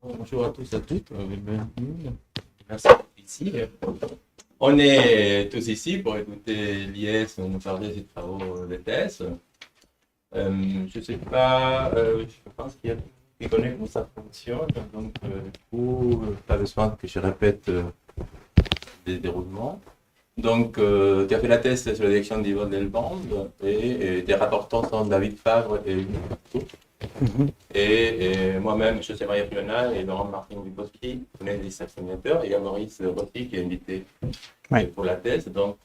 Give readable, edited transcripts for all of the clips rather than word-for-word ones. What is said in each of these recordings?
Bonjour à tous et à toutes, bienvenue. Merci d'être ici. On est tous ici pour écouter Lyes nous parler de ses travaux de thèse. Je ne sais pas, je pense qu'il y a qui connaît comment ça fonctionne, donc du coup, pas besoin que je répète des déroulements. Donc, tu as fait la thèse sur la direction d'Yvonne Delbande et tes rapporteurs sont David Favre et Luc Marteau. Et moi-même, je suis Maria Fiona et Laurent-Martin Wikowski, on est des examinateurs, et il y a Maurice Rossi qui est invité pour la thèse, donc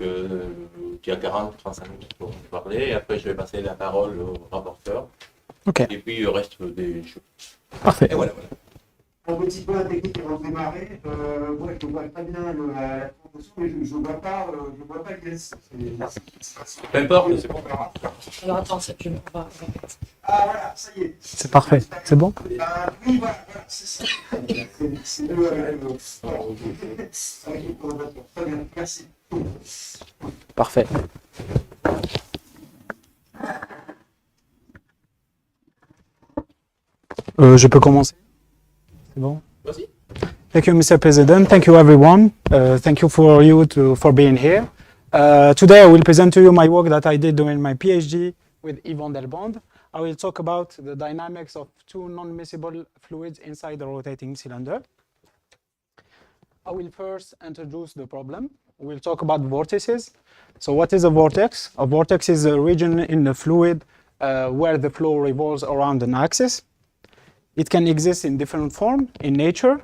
qui a 40-35 minutes pour nous parler, et après je vais passer la parole au rapporteur, et puis il reste des choses. Parfait. Et voilà. Un petit peu la technique avant de démarrer, ouais, je vois très bien la promotion, mais je ne vois pas Yes. Peu importe, c'est bon. Alors attends, on va. Ah voilà, ça y est. C'est parfait. C'est bon? Oui, voilà, c'est ça. C'est le Très bien, merci. Parfait. Je peux commencer? C'est bon? Vas-y. Thank you, Mr. President. Thank you, everyone. Thank you for being here. Today, I will present to you my work that I did during my PhD with Yvonne Delbande. I will talk about the dynamics of two non-miscible fluids inside a rotating cylinder. I will first introduce the problem. We'll talk about vortices. So what is a vortex? A vortex is a region in the fluid where the flow revolves around an axis. It can exist in different form in nature,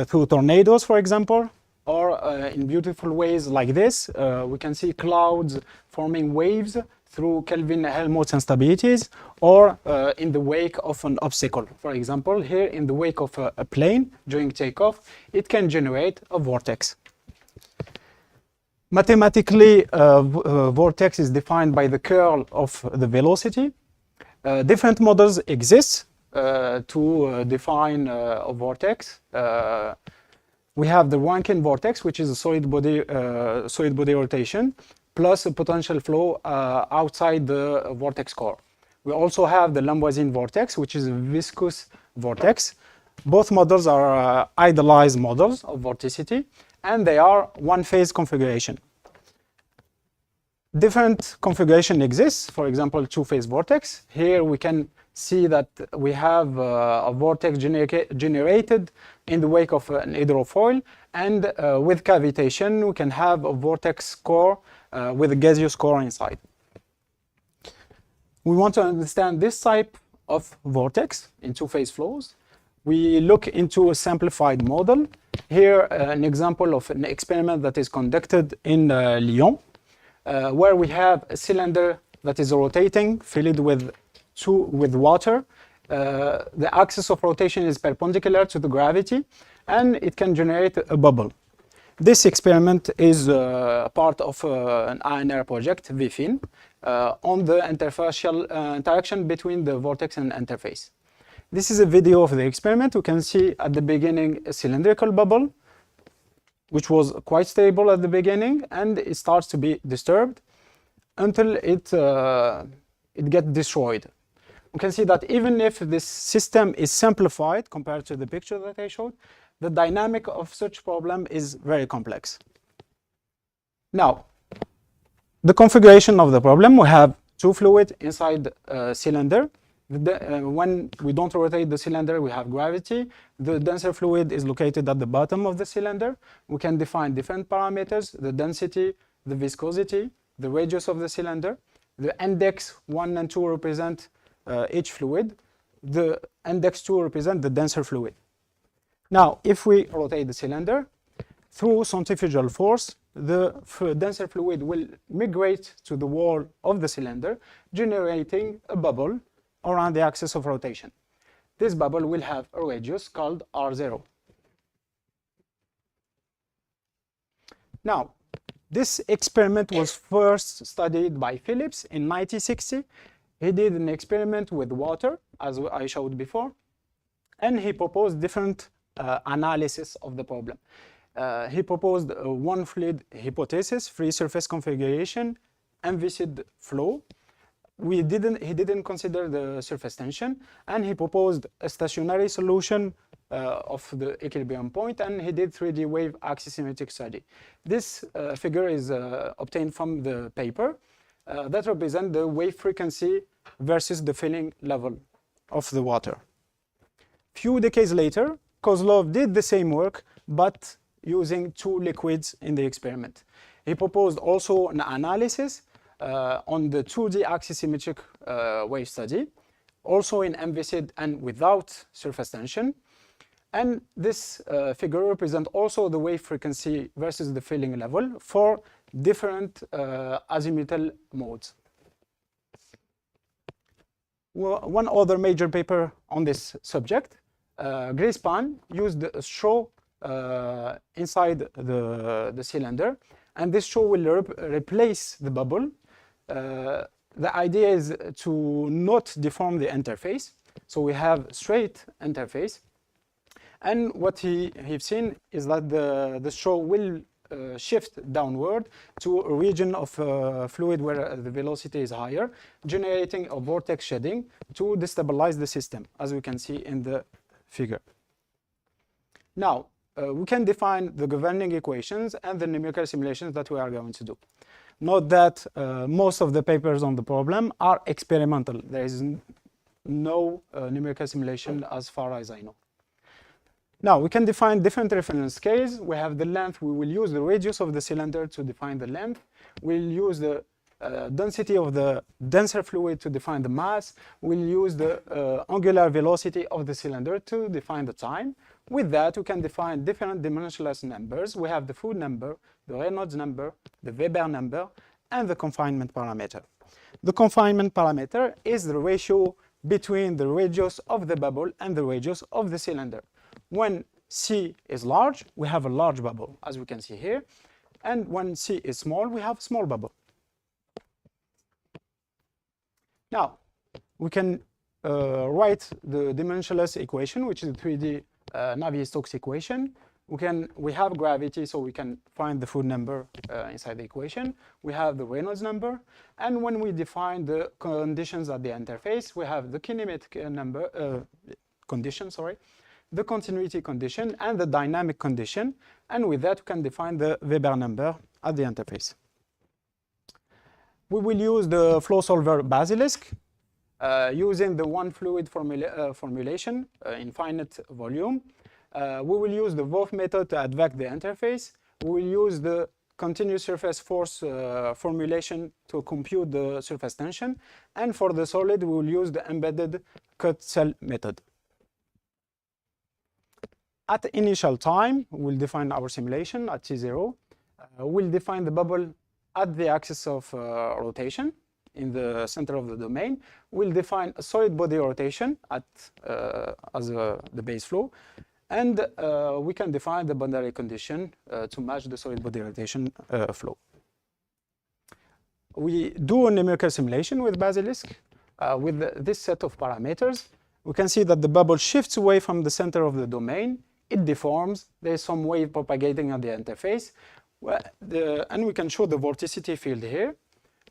through tornadoes, for example, or in beautiful ways like this. We can see clouds forming waves through Kelvin-Helmholtz instabilities, or in the wake of an obstacle. For example, here in the wake of a plane during takeoff, it can generate a vortex. Mathematically, vortex is defined by the curl of the velocity. Different models exist to define a vortex. We have the Rankine vortex, which is a solid body rotation, plus a potential flow outside the vortex core. We also have the Lambousian vortex, which is a viscous vortex. Both models are idealized models of vorticity, and they are one-phase configuration. Different configuration exists, for example, two-phase vortex. Here we can see that we have a vortex generated in the wake of an hydrofoil, and with cavitation we can have a vortex core with a gaseous core inside. We want to understand this type of vortex in two-phase flows. We look into a simplified model. Here an example of an experiment that is conducted in Lyon, where we have a cylinder that is rotating, filled with water. The axis of rotation is perpendicular to the gravity, and it can generate a bubble. This experiment is part of an ANR project, VFIN, on the interfacial interaction between the vortex and interface. This is a video of the experiment. You can see at the beginning a cylindrical bubble, which was quite stable at the beginning, and it starts to be disturbed until it gets destroyed. We can see that even if this system is simplified compared to the picture that I showed, the dynamic of such problem is very complex. Now, the configuration of the problem, we have two fluids inside a cylinder. When we don't rotate the cylinder, we have gravity. The denser fluid is located at the bottom of the cylinder. We can define different parameters: the density, the viscosity, the radius of the cylinder. The index 1 and 2 represent each fluid. The index 2 represent the denser fluid. Now, if we rotate the cylinder, through centrifugal force, the denser fluid will migrate to the wall of the cylinder, generating a bubble around the axis of rotation. This bubble will have a radius called R0. Now, this experiment was first studied by Phillips in 1960. He did an experiment with water, as I showed before, and he proposed different analysis of the problem. He proposed a one fluid hypothesis, free surface configuration, envisaged flow. He didn't consider the surface tension, and he proposed a stationary solution of the equilibrium point, and he did 3D wave axisymmetric study. This figure is obtained from the paper that represents the wave frequency versus the filling level of the water. Few decades later, Kozlov did the same work, but using 2 liquids in the experiment. He proposed also an analysis on the 2D axisymmetric wave study, also in MVCID and without surface tension. And this figure represents also the wave frequency versus the filling level for different azimuthal modes. Well, one other major paper on this subject, Greenspan used a straw inside the cylinder, and this straw will replace the bubble. The idea is to not deform the interface, so we have straight interface. And what he's seen is that the straw will shift downward to a region of fluid where the velocity is higher, generating a vortex shedding to destabilize the system, as we can see in the figure. Now, we can define the governing equations and the numerical simulations that we are going to do. Note that most of the papers on the problem are experimental. There is no numerical simulation as far as I know. Now, we can define different reference scales. We have the length. We will use the radius of the cylinder to define the length. We'll use the density of the denser fluid to define the mass. We'll use the angular velocity of the cylinder to define the time. With that, we can define different dimensionless numbers. We have the Food number, the Reynolds number, the Weber number, and the confinement parameter. The confinement parameter is the ratio between the radius of the bubble and the radius of the cylinder. When C is large, we have a large bubble, as we can see here. And when C is small, we have a small bubble. Now, we can write the dimensionless equation, which is the 3D Navier-Stokes equation. We have gravity, so we can find the Food number inside the equation. We have the Reynolds number. And when we define the conditions at the interface, we have the kinematic condition, the continuity condition, and the dynamic condition. And with that, we can define the Weber number at the interface. We will use the flow solver Basilisk using the one fluid formulation in finite volume. We will use the Wolf method to advect the interface. We will use the continuous surface force formulation to compute the surface tension. And for the solid, we will use the embedded cut cell method. At the initial time, we'll define our simulation at T0. We'll define the bubble at the axis of rotation in the center of the domain. We'll define a solid body rotation at, as the base flow. And we can define the boundary condition to match the solid body rotation flow. We do a numerical simulation with Basilisk with this set of parameters. We can see that the bubble shifts away from the center of the domain. It deforms. There is some wave propagating at the interface. And we can show the vorticity field here.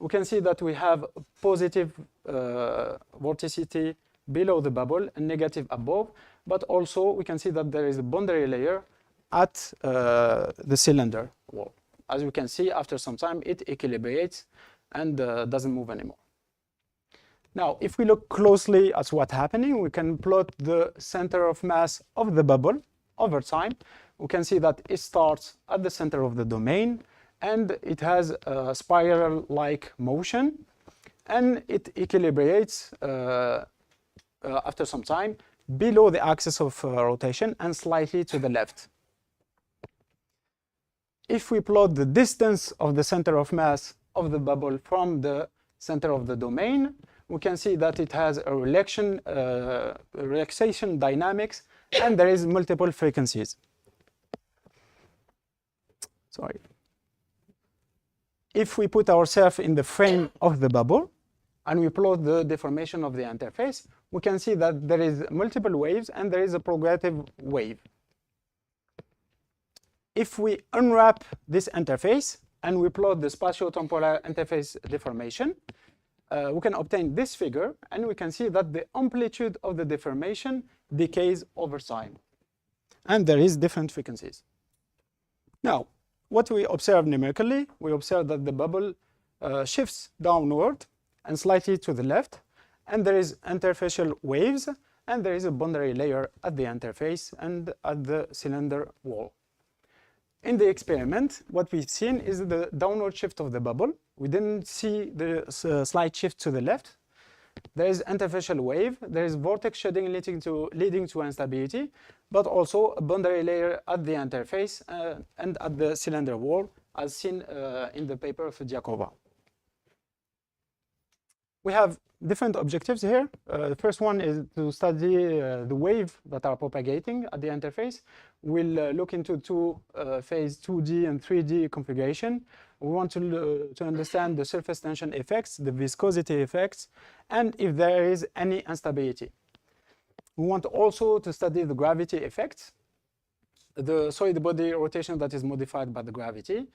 We can see that we have positive vorticity below the bubble and negative above. But also, we can see that there is a boundary layer at the cylinder wall. As you can see, after some time, it equilibrates and doesn't move anymore. Now, if we look closely at what's happening, we can plot the center of mass of the bubble over time. We can see that it starts at the center of the domain, and it has a spiral-like motion, and it equilibrates after some time below the axis of rotation and slightly to the left. If we plot the distance of the center of mass of the bubble from the center of the domain, we can see that it has a relaxation dynamics, and there is multiple frequencies. Sorry. If we put ourselves in the frame of the bubble and we plot the deformation of the interface, we can see that there is multiple waves and there is a progressive wave. If we unwrap this interface and we plot the spatio-temporal interface deformation, we can obtain this figure, and we can see that the amplitude of the deformation decays over time. and there is different frequencies. Now, what we observe numerically, we observe that the bubble shifts downward and slightly to the left, and there is interfacial waves, and there is a boundary layer at the interface and at the cylinder wall. In the experiment, what we've seen is the downward shift of the bubble. We didn't see the slight shift to the left. There is interfacial wave, there is vortex shedding leading to instability, but also a boundary layer at the interface and at the cylinder wall, as seen in the paper of Diakova. We have different objectives here. The first one is to study the wave that are propagating at the interface. We'll look into phase 2D and 3D configuration. We want to understand the surface tension effects, the viscosity effects, and if there is any instability. We want also to study the gravity effects, the solid body rotation that is modified by the gravity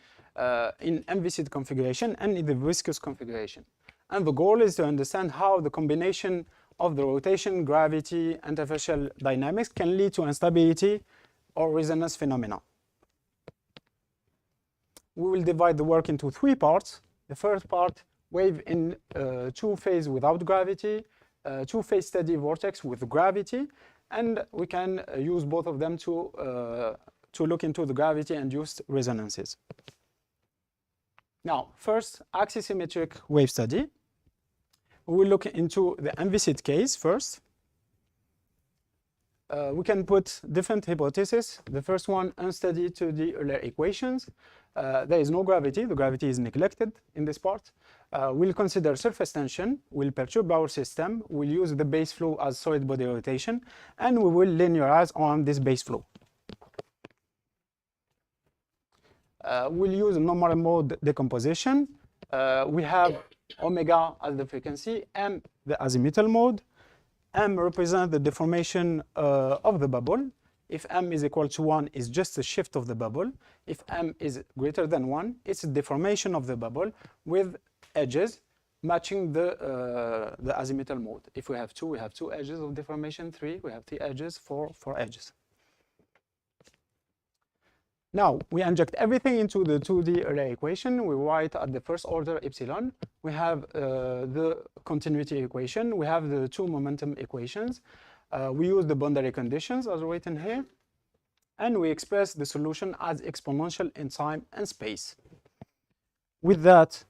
in MVC configuration and in the viscous configuration. And the goal is to understand how the combination of the rotation, gravity, and interfacial dynamics can lead to instability or resonance phenomena. We will divide the work into 3 parts. The first part, wave in 2-phase without gravity, 2-phase steady vortex with gravity, and we can use both of them to look into the gravity-induced resonances. Now, first, axisymmetric wave study. We will look into the MVC case first. We can put different hypotheses. The first one, unsteady 2D Euler equations. There is no gravity. The gravity is neglected in this part. We'll consider surface tension. We'll perturb our system. We'll use the base flow as solid body rotation, and we will linearize on this base flow. We'll use normal mode decomposition. We have omega as the frequency, m the azimuthal mode. M represents the deformation of the bubble. If m is equal to 1, it's just a shift of the bubble. If m is greater than 1, it's a deformation of the bubble with edges matching the azimuthal mode. If we have 2, we have 2 edges of deformation. 3, we have 3 edges, 4 edges. Now, we inject everything into the 2D Euler equation. We write at the first order epsilon. We have the continuity equation. We have the 2 momentum equations. We use the boundary conditions as written here. And we express the solution as exponential in time and space. With that,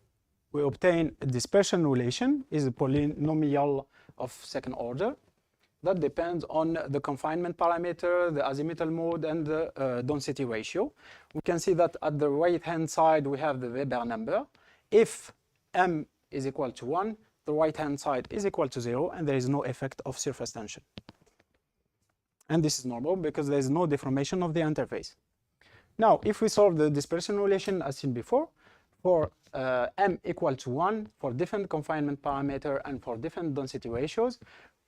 we obtain a dispersion relation, is a polynomial of second order. That depends on the confinement parameter, the azimuthal mode, and the density ratio. We can see that at the right-hand side, we have the Weber number. If m is equal to 1, the right-hand side is equal to 0, and there is no effect of surface tension. And this is normal because there is no deformation of the interface. Now, if we solve the dispersion relation as seen before, for m equal to 1, for different confinement parameter and for different density ratios,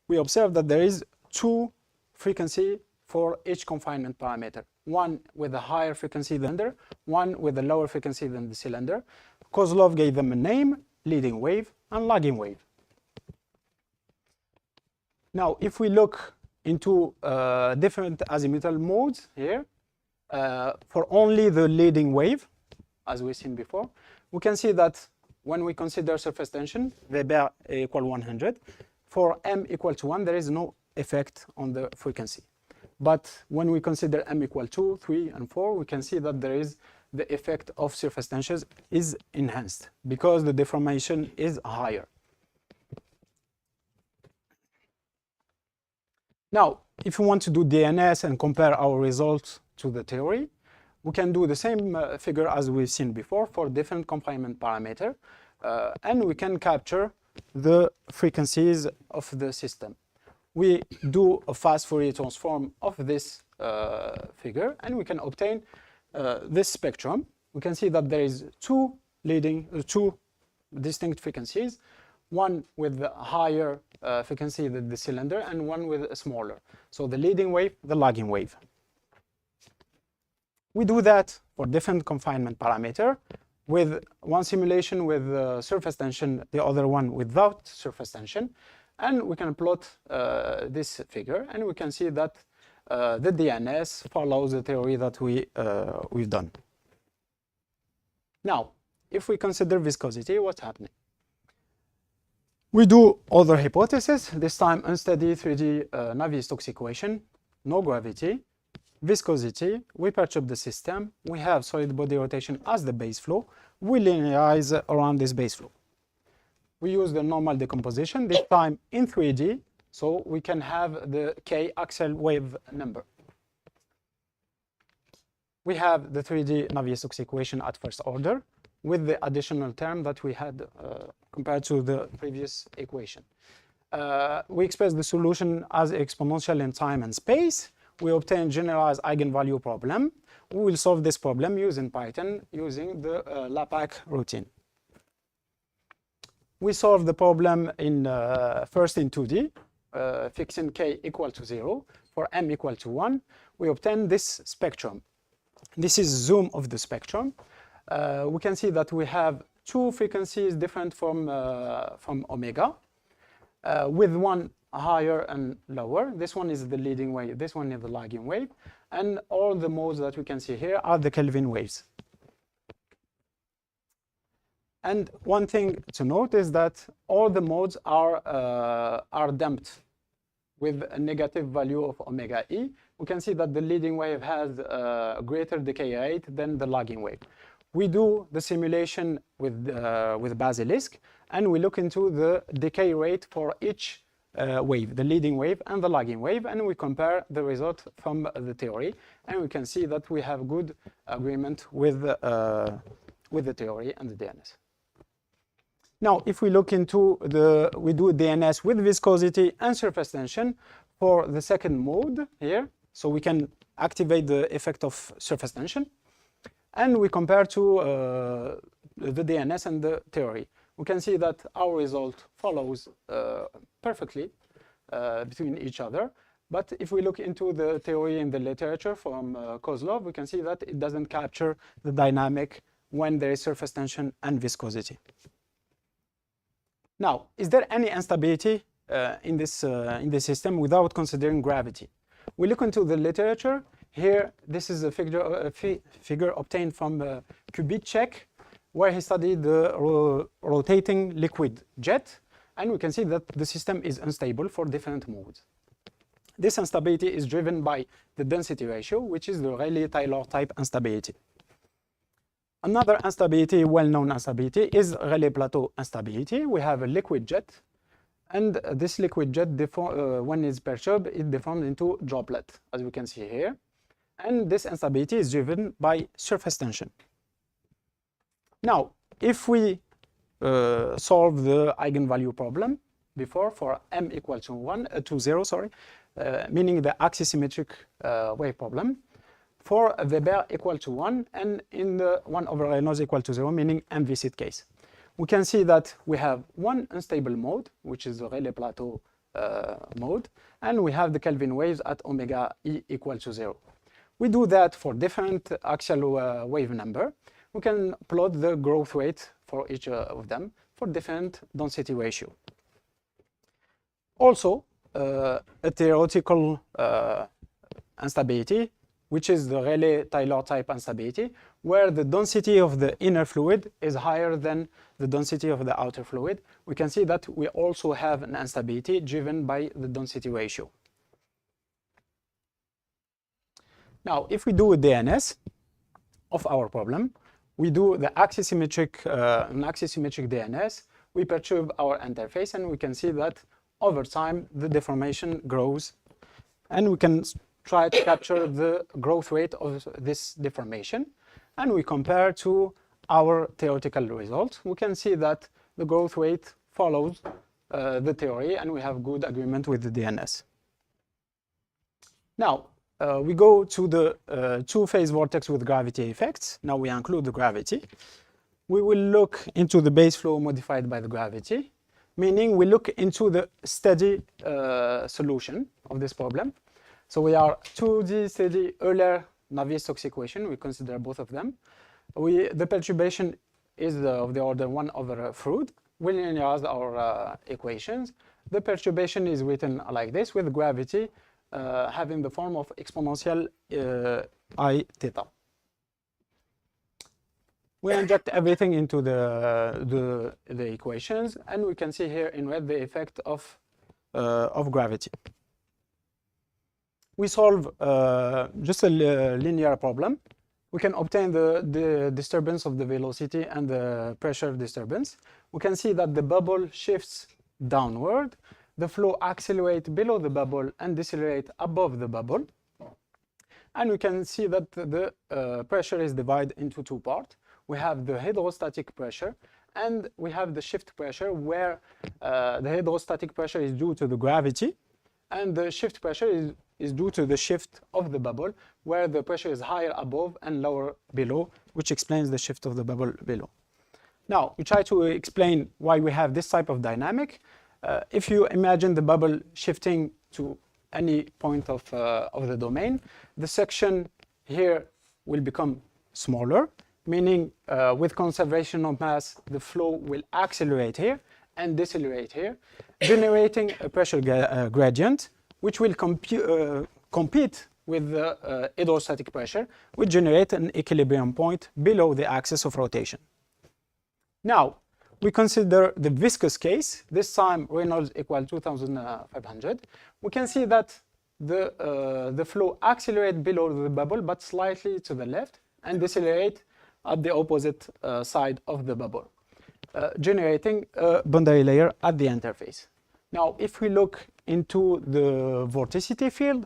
we observe that there is 2 frequencies for each confinement parameter. One with a higher frequency than the cylinder, one with a lower frequency than the cylinder. Kozlov gave them a name, leading wave and lagging wave. Now, if we look into different azimuthal modes here, for only the leading wave, as we've seen before, we can see that when we consider surface tension, Weber equal 100, for m equal to 1, there is no effect on the frequency. But when we consider m equal 2, 3, and 4, we can see that there is the effect of surface tension is enhanced because the deformation is higher. Now, if we want to do DNS and compare our results to the theory, we can do the same figure as we've seen before for different confinement parameter, and we can capture the frequencies of the system. We do a fast Fourier transform of this figure, and we can obtain this spectrum. We can see that there is two distinct frequencies, one with a higher frequency than the cylinder and one with a smaller. So the leading wave, the lagging wave. We do that for different confinement parameter, with one simulation with surface tension, the other one without surface tension. And we can plot this figure, and we can see that the DNS follows the theory that we've done. Now, if we consider viscosity, what's happening? We do other hypothesis, this time unsteady 3D Navier-Stokes equation, no gravity, viscosity, we perturb the system, we have solid body rotation as the base flow, we linearize around this base flow. We use the normal decomposition, this time in 3D, so we can have the K axial wave number. We have the 3D Navier-Stokes equation at first order with the additional term that we had compared to the previous equation. We express the solution as exponential in time and space. We obtain generalized eigenvalue problem. We will solve this problem using Python using the LAPACK routine. We solve the problem in first in 2D, fixing k equal to 0 for m equal to 1. We obtain this spectrum. This is zoom of the spectrum. We can see that we have two frequencies different from omega, with one higher and lower. This one is the leading wave, this one is the lagging wave, and all the modes that we can see here are the Kelvin waves. And one thing to note is that all the modes are damped with a negative value of omega e. We can see that the leading wave has a greater decay rate than the lagging wave. We do the simulation with Basilisk, and we look into the decay rate for each wave, the leading wave and the lagging wave, and we compare the result from the theory, and we can see that we have good agreement with the theory and the DNS. Now, if we look into we do DNS with viscosity and surface tension for the second mode here, so we can activate the effect of surface tension, and we compare to the DNS and the theory. We can see that our result follows perfectly between each other. But if we look into the theory in the literature from Kozlov, we can see that it doesn't capture the dynamic when there is surface tension and viscosity. Now, is there any instability in this system without considering gravity? We look into the literature. Here, this is a figure obtained from Kubitschek, where he studied the rotating liquid jet, and we can see that the system is unstable for different modes. This instability is driven by the density ratio, which is the Rayleigh-Taylor type instability. Another instability, well-known instability, is Rayleigh plateau instability. We have a liquid jet, and this liquid jet, when it's perturbed, it deforms into droplet, as we can see here. And this instability is driven by surface tension. Now, if we solve the eigenvalue problem before for m equal to 0, meaning the axisymmetric wave problem, for Weber equal to 1 and in the 1 over Reynolds equal to 0, meaning MVC case. We can see that we have one unstable mode, which is the Rayleigh plateau mode, and we have the Kelvin waves at omega e equal to 0. We do that for different axial wave number. We can plot the growth rate for each of them for different density ratio. Also, a theoretical instability, which is the Rayleigh-Taylor type instability, where the density of the inner fluid is higher than the density of the outer fluid. We can see that we also have an instability driven by the density ratio. Now, if we do a DNS of our problem, we do the axisymmetric DNS, we perturb our interface, and we can see that over time the deformation grows, and we can try to capture the growth rate of this deformation, and we compare to our theoretical result. We can see that the growth rate follows the theory, and we have good agreement with the DNS. Now, we go to the two-phase vortex with gravity effects. Now we include the gravity. We will look into the base flow modified by the gravity, meaning we look into the steady solution of this problem. So we are 2D steady Euler Navier-Stokes equation. We consider both of them. The perturbation is of the order 1 over Froude. We linearize our equations. The perturbation is written like this with gravity having the form of exponential I theta. We inject everything into the equations, and we can see here in red the effect of gravity. We solve just a linear problem. We can obtain the disturbance of the velocity and the pressure disturbance. We can see that the bubble shifts downward. The flow accelerates below the bubble and decelerate above the bubble. And we can see that the pressure is divided into two parts. We have the hydrostatic pressure and we have the shift pressure, where the hydrostatic pressure is due to the gravity and the shift pressure is due to the shift of the bubble, where the pressure is higher above and lower below, which explains the shift of the bubble below. Now, we try to explain why we have this type of dynamic. If you imagine the bubble shifting to any point of the domain, the section here will become smaller, meaning with conservation of mass, the flow will accelerate here and decelerate here, generating a pressure gradient, which will compete with the hydrostatic pressure, which generate an equilibrium point below the axis of rotation. Now, we consider the viscous case. This time Reynolds equal 2500. We can see that the flow accelerates below the bubble, but slightly to the left, and decelerate at the opposite side of the bubble, generating a boundary layer at the interface. Now, if we look into the vorticity field,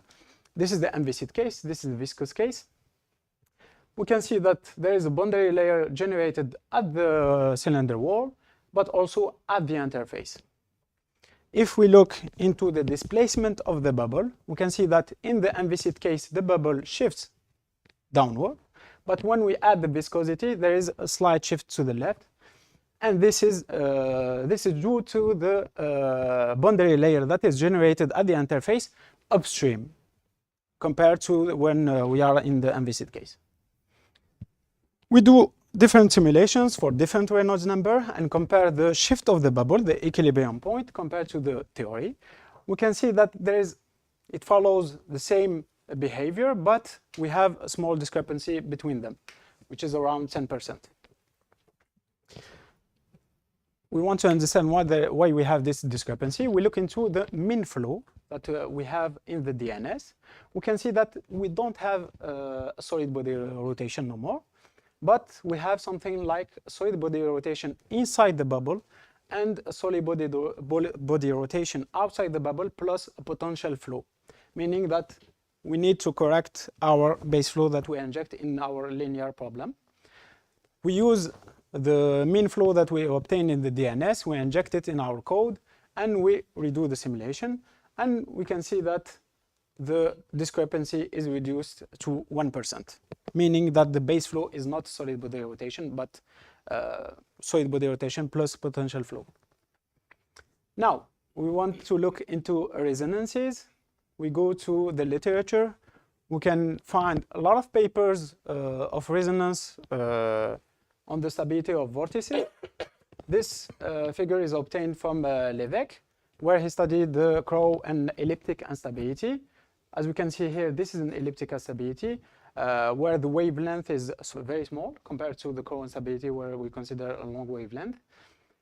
this is the inviscid case, this is the viscous case. We can see that there is a boundary layer generated at the cylinder wall, but also at the interface. If we look into the displacement of the bubble, we can see that in the inviscid case, the bubble shifts downward, but when we add the viscosity, there is a slight shift to the left. And this is due to the boundary layer that is generated at the interface upstream compared to when we are in the inviscid case. We do different simulations for different Reynolds number and compare the shift of the bubble, the equilibrium point, compared to the theory. We can see that it follows the same behavior, but we have a small discrepancy between them, which is around 10%. We want to understand why we have this discrepancy. We look into the mean flow that we have in the DNS. We can see that we don't have a solid body rotation no more, but we have something like solid body rotation inside the bubble and a solid body rotation outside the bubble plus a potential flow, meaning that we need to correct our base flow that we inject in our linear problem. We use the mean flow that we obtain in the DNS, we inject it in our code, and we redo the simulation, and we can see that the discrepancy is reduced to 1%, meaning that the base flow is not solid body rotation, but solid body rotation plus potential flow. Now, we want to look into resonances. We go to the literature. We can find a lot of papers of resonance on the stability of vortices. This figure is obtained from Lévesque, where he studied the Crow and elliptic instability. As we can see here, this is an elliptic instability where the wavelength is very small compared to the Crow instability, where we consider a long wavelength.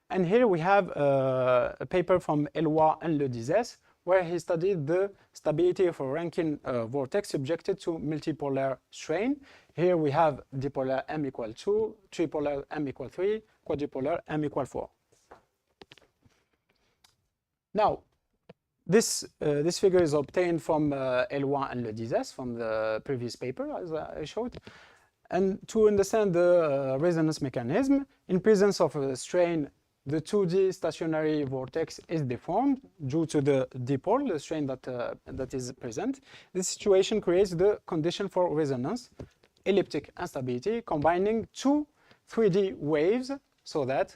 And here we have a paper from Eloi and Le Dizès, where he studied the stability of a Rankine vortex subjected to multipolar strain. Here we have dipolar m equal 2, tripolar m equal 3, quadrupolar m equal 4. Now, this figure is obtained from Eloi and Le Dizès from the previous paper, as I showed. And to understand the resonance mechanism, in presence of a strain, the 2D stationary vortex is deformed due to the dipole, the strain that is present. This situation creates the condition for resonance, elliptic instability, combining two 3D waves so that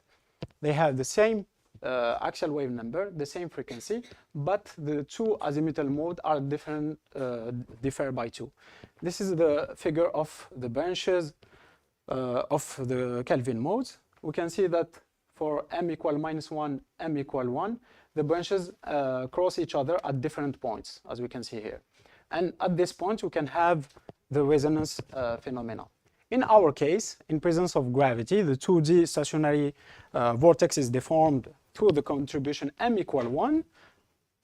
they have the same axial wave number, the same frequency, but the two azimuthal modes are differ by 2. This is the figure of the branches of the Kelvin modes. We can see that for m equal -1, m equal 1, the branches cross each other at different points, as we can see here. And at this point, you can have the resonance phenomena. In our case, in presence of gravity, the 2D stationary vortex is deformed through the contribution m equal 1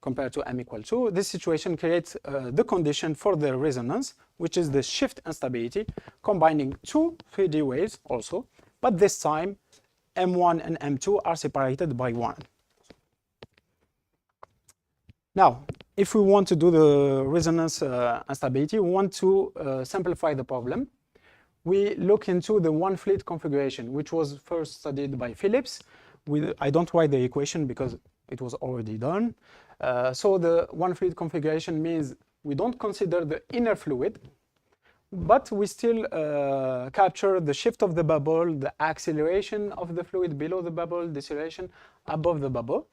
compared to m equal 2. This situation creates the condition for the resonance, which is the shift instability, combining two 3D waves also, but this time m1 and m2 are separated by 1. Now, if we want to do the resonance instability, we want to simplify the problem. We look into the one-fleet configuration, which was first studied by Phillips. I don't write the equation because it was already done. So the one-fleet configuration means we don't consider the inner fluid, but we still capture the shift of the bubble, the acceleration of the fluid below the bubble, deceleration above the bubble.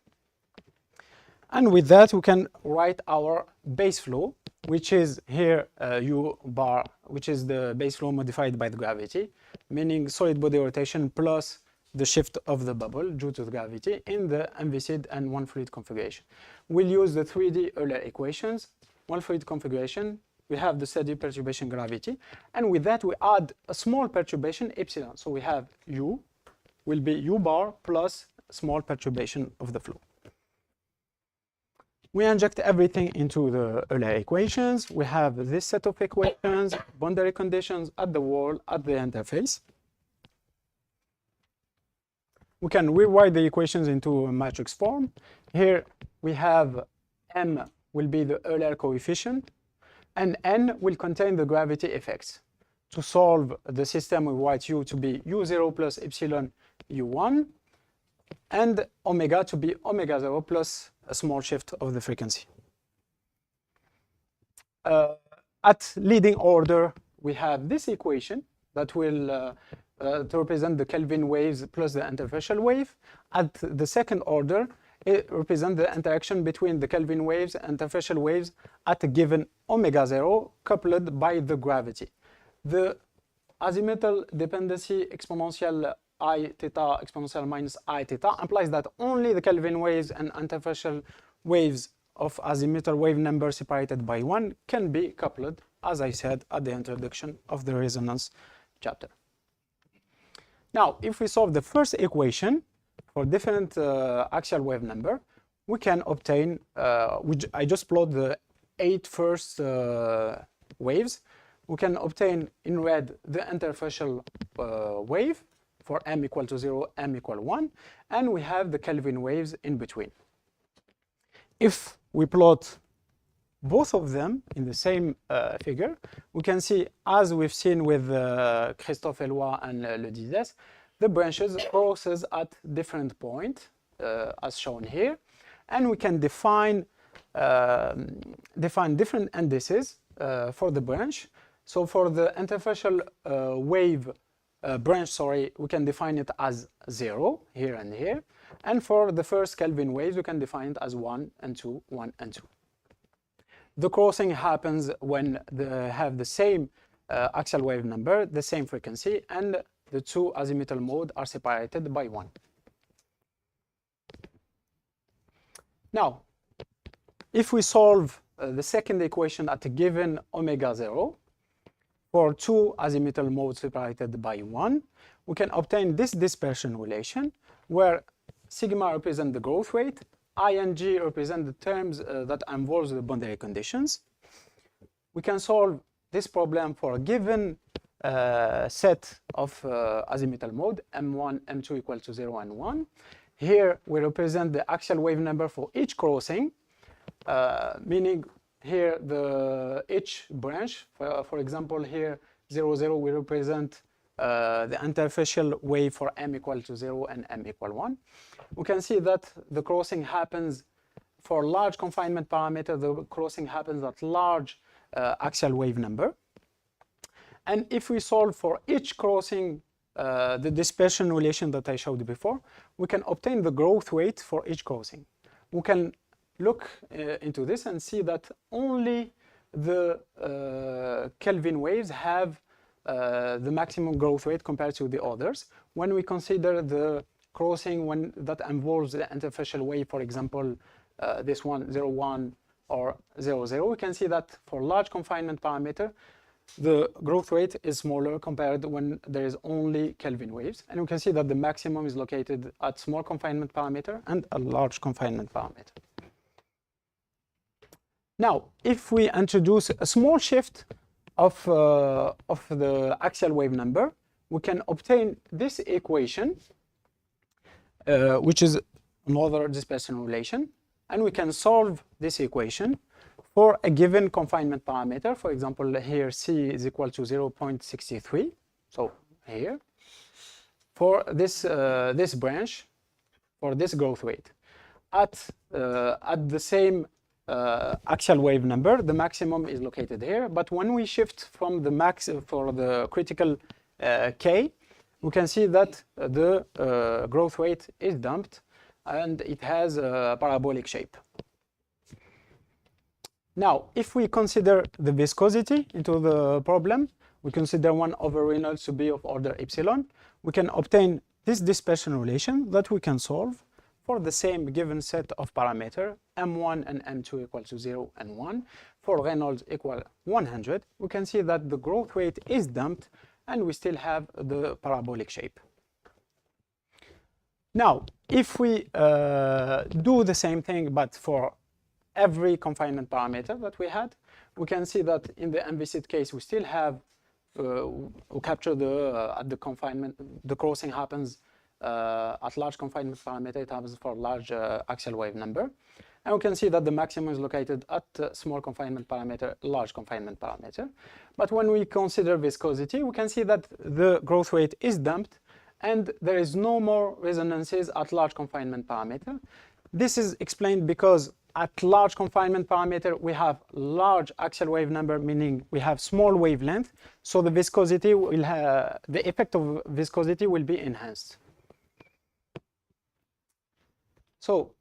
And with that, we can write our base flow, which is here u bar, which is the base flow modified by the gravity, meaning solid body rotation plus the shift of the bubble due to the gravity in the MVCID and one-fluid configuration. We'll use the 3D Euler equations. One-fluid configuration, we have the steady perturbation gravity, and with that we add a small perturbation epsilon. So we have u will be u bar plus small perturbation of the flow. We inject everything into the Euler equations. We have this set of equations, boundary conditions at the wall, at the interface. We can rewrite the equations into a matrix form. Here we have m will be the Euler coefficient, and n will contain the gravity effects. To solve the system, we write u to be u0 plus epsilon u1, and omega to be omega 0 plus a small shift of the frequency. At leading order, we have this equation that will to represent the Kelvin waves plus the interfacial wave. At the second order, it represents the interaction between the Kelvin waves and interfacial waves at a given omega 0 coupled by the gravity. The azimuthal dependency exponential I theta exponential minus I theta implies that only the Kelvin waves and interfacial waves of azimuthal wave number separated by 1 can be coupled, as I said at the introduction of the resonance chapter. Now, if we solve the first equation for different axial wave number, we can obtain, I just plot the 8 first waves. We can obtain in red the interfacial wave for m equal to 0, m equal 1, and we have the Kelvin waves in between. If we plot both of them in the same figure, we can see, as we've seen with Christophe Eloi and Le Dizes, the branches crosses at different points, as shown here, and we can define different indices for the branch. So for the interfacial wave branch, we can define it as 0 here and here, and for the first Kelvin waves, we can define it as 1 and 2, 1 and 2. The crossing happens when they have the same axial wave number, the same frequency, and the two azimuthal modes are separated by 1. Now, if we solve the second equation at a given omega 0, for two azimuthal modes separated by 1, we can obtain this dispersion relation, where sigma represents the growth rate, I and G represent the terms that involve the boundary conditions. We can solve this problem for a given set of azimuthal mode, m1, m2 equal to 0 and 1. Here we represent the axial wave number for each crossing, meaning here each branch, for example here 0, 0 will represent the interfacial wave for m equal to 0 and m equal 1. We can see that the crossing happens for large confinement parameter, the crossing happens at large axial wave number. And if we solve for each crossing the dispersion relation that I showed before, we can obtain the growth rate for each crossing. We can look into this and see that only the Kelvin waves have the maximum growth rate compared to the others. When we consider the crossing that involves the interfacial wave, for example, this one, 0, 1, or 0, 0, we can see that for large confinement parameter, the growth rate is smaller compared when there is only Kelvin waves. And we can see that the maximum is located at small confinement parameter and a large confinement parameter. Now, if we introduce a small shift of the axial wave number, we can obtain this equation, which is another dispersion relation, and we can solve this equation for a given confinement parameter. For example, here C is equal to 0.63, so here, for this, this branch, for this growth rate. At the same axial wave number, the maximum is located here, but when we shift from the max for the critical K, we can see that the growth rate is damped and it has a parabolic shape. Now, if we consider the viscosity into the problem, we consider 1 over Reynolds to be of order epsilon, we can obtain this dispersion relation that we can solve for the same given set of parameters, M1 and M2 equal to 0 and 1. For Reynolds equal 100, we can see that the growth rate is damped and we still have the parabolic shape. Now, if we do the same thing, but for every confinement parameter that we had, we can see that in the MVCIT case, we still have, we capture at the confinement, the crossing happens at large confinement parameter, it happens for large axial wave number. And we can see that the maximum is located at small confinement parameter, large confinement parameter. But when we consider viscosity, we can see that the growth rate is damped and there is no more resonances at large confinement parameter. This is explained because at large confinement parameter, we have large axial wave number, meaning we have small wavelength. So the viscosity will have, the effect of viscosity will be enhanced. So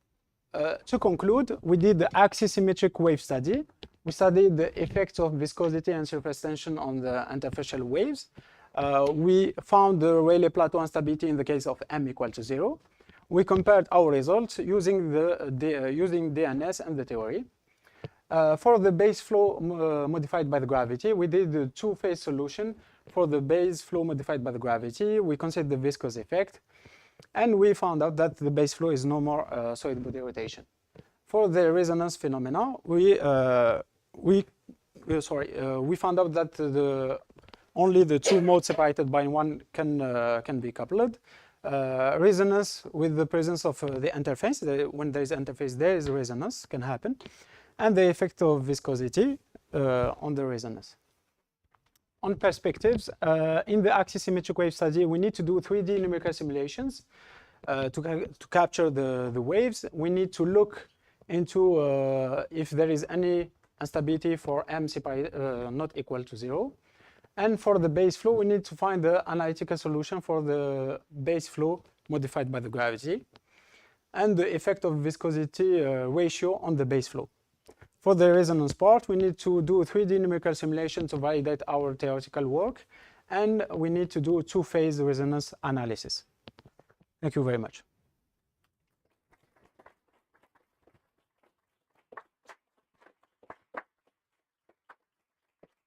to conclude, we did the axisymmetric wave study. We studied the effects of viscosity and surface tension on the interfacial waves. We found the Rayleigh plateau instability in the case of m equal to 0. We compared our results using using DNS and the theory. For the base flow modified by the gravity, we did the two-phase solution. For the base flow modified by the gravity, we considered the viscous effect, and we found out that the base flow is no more solid body rotation. For the resonance phenomena, we found out that only the two modes separated by one can be coupled. Resonance with the presence of the interface, when there is interface, there is resonance can happen, and the effect of viscosity on the resonance. On perspectives, in the axisymmetric wave study, we need to do 3D numerical simulations to capture the waves. We need to look into if there is any instability for m not equal to 0. And for the base flow, we need to find the analytical solution for the base flow modified by the gravity and the effect of viscosity ratio on the base flow. For the resonance part, we need to do 3D numerical simulation to validate our theoretical work, and we need to do two-phase resonance analysis. Thank you very much.